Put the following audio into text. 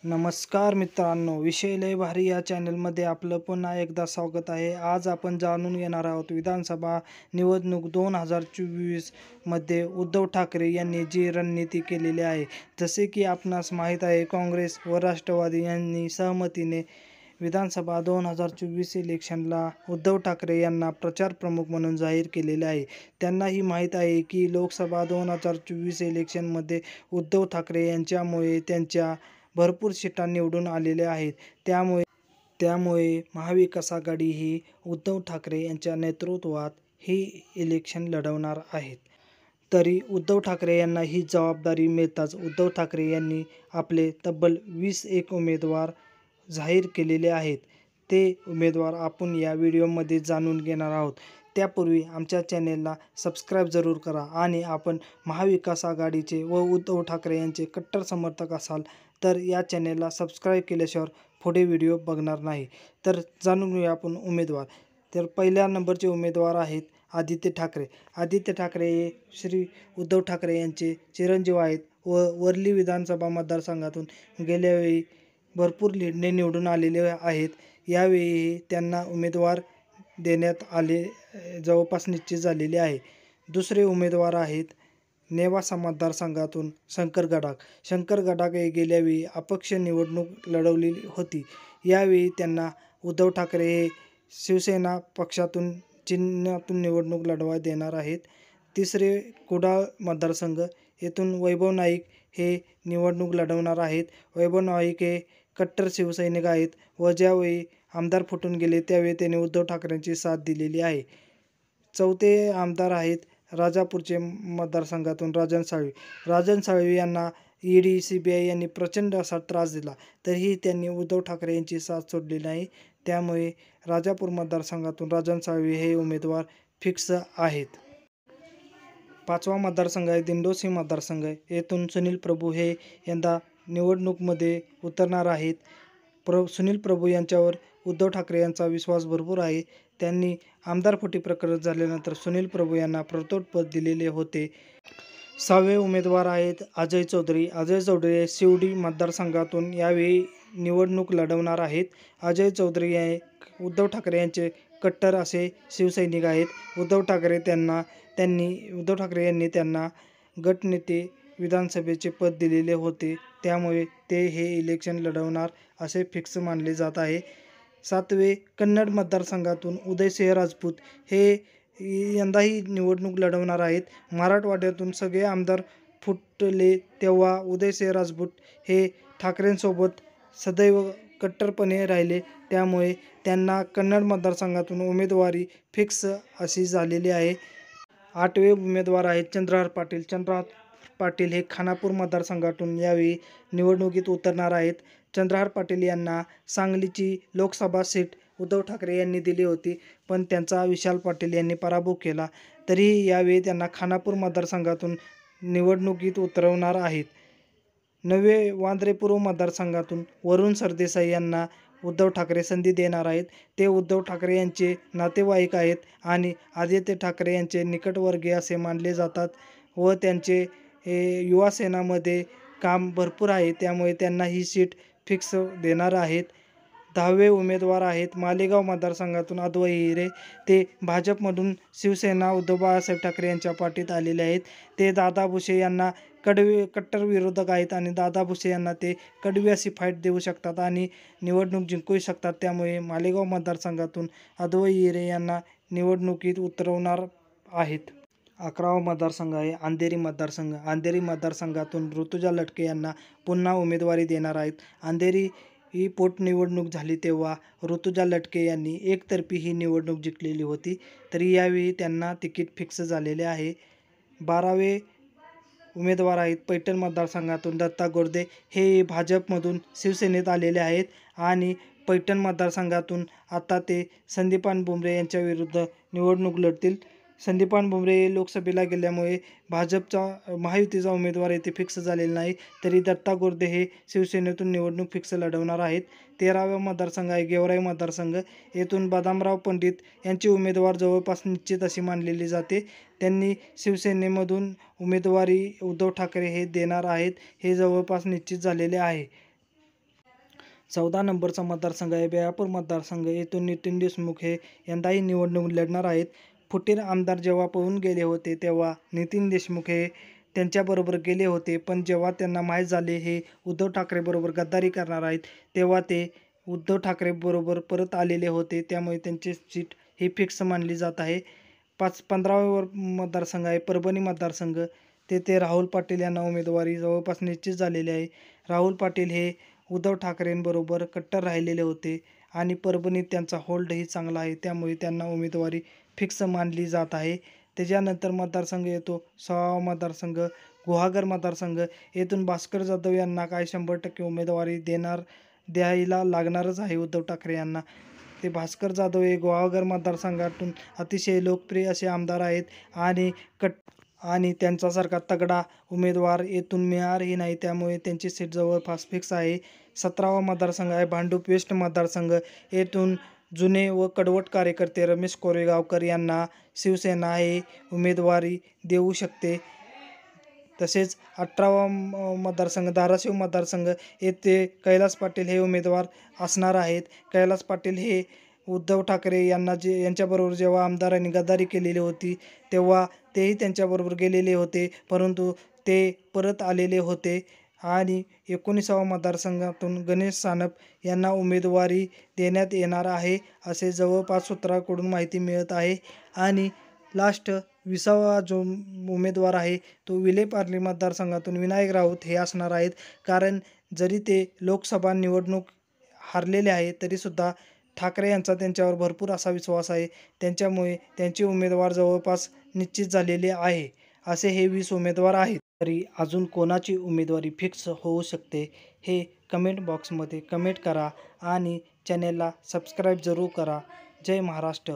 नमस्कार मित्रांनो, विषय लय भारी या चॅनलमध्ये आपलं पुन्हा एकदा स्वागत आहे। आज आपण जाणून घेणार आहोत विधानसभा निवडणूक 2024 मध्ये उद्धव ठाकरे यांनी जी रणनीती केलेली आहे। जसे की आपणास माहीत आहे, काँग्रेस व राष्ट्रवादी यांनी सहमतीने विधानसभा 2024 इलेक्शनला उद्धव ठाकरे यांना प्रचार प्रमुख म्हणून जाहीर केलेले आहे। त्यांनाही माहीत आहे की लोकसभा 2024 इलेक्शनमध्ये उद्धव ठाकरे यांच्यामुळे त्यांच्या भरपूर सीटा निवडून आलेल्या आहेत। त्यामुळे महाविकास आघाडी ही उद्धव ठाकरे यांच्या नेतृत्वात ही इलेक्शन लढवणार आहेत। तरी उद्धव ठाकरे यांना ही जबाबदारी मिळताच उद्धव ठाकरे यांनी आपले तब्बल 21 उमेदवार जाहीर केलेले आहेत। ते उमेदवार आपण या व्हिडिओमध्ये जाणून घेणार आहोत। त्यापूर्वी आमच्या चॅनेलला सबस्क्राईब जरूर करा आणि आपण महाविकास आघाडीचे व उद्धव ठाकरे यांचे कट्टर समर्थक असाल तर या चॅनेलला सबस्क्राईब केल्याशिवाय पुढे व्हिडिओ बघणार नाही। तर जाणून घेऊया आपण उमेदवार। तर पहिल्या नंबरचे उमेदवार आहेत आदित्य ठाकरे। आदित्य ठाकरे हे श्री उद्धव ठाकरे यांचे चिरंजीव आहेत व वर्ली विधानसभा मतदारसंघातून गेल्यावेळी भरपूर लीडने निवडून आलेले आहेत। यावेळी त्यांना उमेदवार देण्यात आले जवळपास निश्चित झालेले आहे। दुसरे उमेदवार आहेत नेवासा मतदारसंघातून शंकर गडाख। शंकर गडाख हे गेल्यावेळी अपक्ष निवडणूक लढवली होती। यावेळी त्यांना उद्धव ठाकरे हे शिवसेना पक्षातून चिन्हातून निवडणूक लढवा देणार आहेत। तिसरे कुडाळ मतदारसंघ येथून वैभव नाईक हे निवडणूक लढवणार आहेत। वैभव नाईक हे कट्टर शिवसैनिक आहेत व ज्यावेळी आमदार फुटून गेले त्यावेळी त्यांनी उद्धव ठाकरेंची साथ दिलेली आहे। चौथे आमदार आहेत राजापूरचे मतदारसंघातून राजन साळवी। राजन साळवी यांना ईडी CBI यांनी प्रचंड असा त्रास दिला तरीही त्यांनी उद्धव ठाकरे यांची साथ सोडली नाही। त्यामुळे राजापूर मतदारसंघातून राजन साळवी हे उमेदवार फिक्स आहेत। पाचवा मतदारसंघ आहे दिंडोशी मतदारसंघ। येथून सुनील प्रभू हे यंदा निवडणूकमध्ये उतरणार आहेत। सुनील प्रभू यांच्यावर उद्धव ठाकरे यांचा विश्वास भरपूर आहे। त्यांनी आमदार फुटी प्रकरण झाल्यानंतर सुनील प्रभू यांना प्रतोड पद दिलेले होते। सहावे उमेदवार आहेत अजय चौधरी। अजय चौधरी हे शिवडी मतदारसंघातून यावेळी निवडणूक लढवणार आहेत। अजय चौधरी हे उद्धव ठाकरे यांचे कट्टर असे शिवसैनिक आहेत। उद्धव ठाकरे यांनी त्यांना गटनेते विधानसभेचे पद दिलेले होते, त्यामुळे ते हे इलेक्शन लढवणार असे फिक्स मानले जात आहे। सातवे कन्नड मतदारसंघातून उदयसिंह राजपूत हे यंदाही निवडणूक लढवणार आहेत। मराठवाड्यातून सगळे आमदार फुटले तेव्हा उदयसिंह राजपूत हे ठाकरेंसोबत सदैव कट्टरपणे राहिले, त्यामुळे त्यांना कन्नड मतदारसंघातून उमेदवारी फिक्स अशी झालेली आहे। आठवे उमेदवार आहेत चंद्रहार पाटील। चंद्रहार पाटील हे खानापूर मतदारसंघातून यावेळी निवडणुकीत उतरणार आहेत। चंद्रहार पाटील यांना सांगलीची लोकसभा सीट उद्धव ठाकरे यांनी दिली होती, पण त्यांचा विशाल पाटील यांनी पराभव केला। तरीही यावेळी त्यांना खानापूर मतदारसंघातून निवडणुकीत उतरवणार आहेत। नवे वांद्रे पूर्व मतदारसंघातून वरुण सरदेसाई यांना उद्धव ठाकरे संधी देणार आहेत। ते उद्धव ठाकरे यांचे नातेवाईक आहेत आणि आदित्य ठाकरे यांचे निकटवर्गीय असे मानले जातात व त्यांचे युवासेनामध्ये काम भरपूर आहे, त्यामुळे त्यांना ही सीट फिक्स देणार आहेत। दहावे उमेदवार आहेत मालेगाव मतदारसंघातून अद्वै हिरे। ते भाजपमधून शिवसेना उद्धव बाळासाहेब ठाकरे यांच्या पाठीत आलेले आहेत। ते दादा भुसे यांना कट्टर विरोधक आहेत आणि दादा भुसे यांना ते कडवी अशी फाईट देऊ शकतात आणि निवडणूक जिंकू शकतात, त्यामुळे मालेगाव मतदारसंघातून अद्वै हिरे यांना निवडणुकीत उतरवणार आहेत। 11वा मतदारसंघ आहे अंधेरी मतदारसंघ। अंधेरी मतदारसंघातून ऋतुजा लटके यांना पुन्हा उमेदवारी देणार आहेत। अंधेरी ही पोटनिवडणूक झाली तेव्हा ऋतुजा लटके यांनी एकतर्फी ही निवडणूक जिंकलेली होती, तरी यावेळी त्यांना तिकीट फिक्स झालेले आहे। 12वे उमेदवार आहेत पैठण मतदारसंघातून दत्ता गोरदे। हे भाजपमधून शिवसेनेत आलेले आहेत आणि पैठण मतदारसंघातून आता ते संदीपान भुमरे यांच्या विरुद्ध निवडणूक लढतील। संदीपान भुमरे लोकसभेला गेल्यामुळे भाजपचा महायुतीचा उमेदवार येथे फिक्स झालेला नाही, तरी दत्ता गोरदे हे शिवसेनेतून निवडणूक फिक्स लढवणार आहेत। 13वा मतदारसंघ आहे गेवराई मतदारसंघ। येथून बदामराव पंडित यांची उमेदवार जवळपास निश्चित अशी मानलेली जाते। त्यांनी शिवसेनेमधून उमेदवारी उद्धव ठाकरे हे देणार आहेत, हे जवळपास निश्चित झालेले आहे। 14 नंबरचा मतदारसंघ आहे बेळापूर मतदारसंघ. येथून नितीन देशमुख हे यंदाही निवडणूक लढणार आहेत. फुटीर आमदार जेव्हा पळून गेले होते तेव्हा नितीन देशमुख हे त्यांच्याबरोबर गेले होते, पण जेव्हा त्यांना माहीत झाले हे उद्धव ठाकरेबरोबर गद्दारी करणार आहेत तेव्हा ते उद्धव ठाकरेबरोबर परत आलेले होते. त्यामुळे त्यांची सीट ही फिक्स मानली जात आहे. 15वा मतदारसंघ आहे परभणी मतदारसंघ. तेथे राहुल पाटील यांना उमेदवारी जवळपास निश्चित झालेली आहे. राहुल पाटील हे उद्धव ठाकरेंबरोबर कट्टर राहिलेले होते आणि परभणीत त्यांचा होल्डही चांगला आहे, त्यामुळे त्यांना उमेदवारी फिक्स मानली जात आहे. त्याच्यानंतर मतदारसंघ येतो 6वा मतदारसंघ गुहागर मतदारसंघ. येथून भास्कर जाधव यांना काय 100% उमेदवारी द्यायला लागणारच आहे उद्धव ठाकरे यांना. ते भास्कर जाधव हे गुहागर मतदारसंघातून अतिशय लोकप्रिय असे आमदार आहेत आणि त्यांच्यासारखा तगडा उमेदवार येथून मिळणारही नाही, त्यामुळे त्यांची सीट जवळपास फिक्स आहे. 17वा मतदारसंघ आहे भांडूप वेस्ट मतदारसंघ. येथून जुने व कडवट कार्यकर्ते रमेश कोरेगावकर यांना शिवसेना हे उमेदवारी देऊ शकते. तसेच 18वा मतदारसंघ धाराशिव मतदारसंघ. येथे कैलास पाटील हे उमेदवार असणार आहेत. कैलास पाटील हे उद्धव ठाकरे यांच्याबरोबर जेव्हा आमदारांनी गद्दारी केलेली होती तेव्हा तेही त्यांच्याबरोबर गेलेले होते, परंतु ते परत आलेले होते. आणि 19वा मतदारसंघातून गणेश सानप यांना उमेदवारी देण्यात येणार आहे असे जवळपास सूत्रांकडून माहिती मिळत आहे. आणि लास्ट 20वा जो उमेदवार आहे तो विलेपार्ले मतदारसंघातून विनायक राऊत हे असणार आहेत. कारण जरी ते लोकसभा निवडणूक हारलेले आहे तरीसुद्धा ठाकरे यांचा त्यांच्यावर भरपूर असा विश्वास आहे, त्यांच्यामुळे त्यांचे उमेदवार जवळपास निश्चित झालेले आहे. असे हे 20 उमेदवार आहेत. तरी अजून कोणाची उमेदवारी फिक्स होऊ शकते हे कमेंट बॉक्समध्ये कमेंट करा आणि चॅनेलला सबस्क्राईब जरूर करा. जय महाराष्ट्र.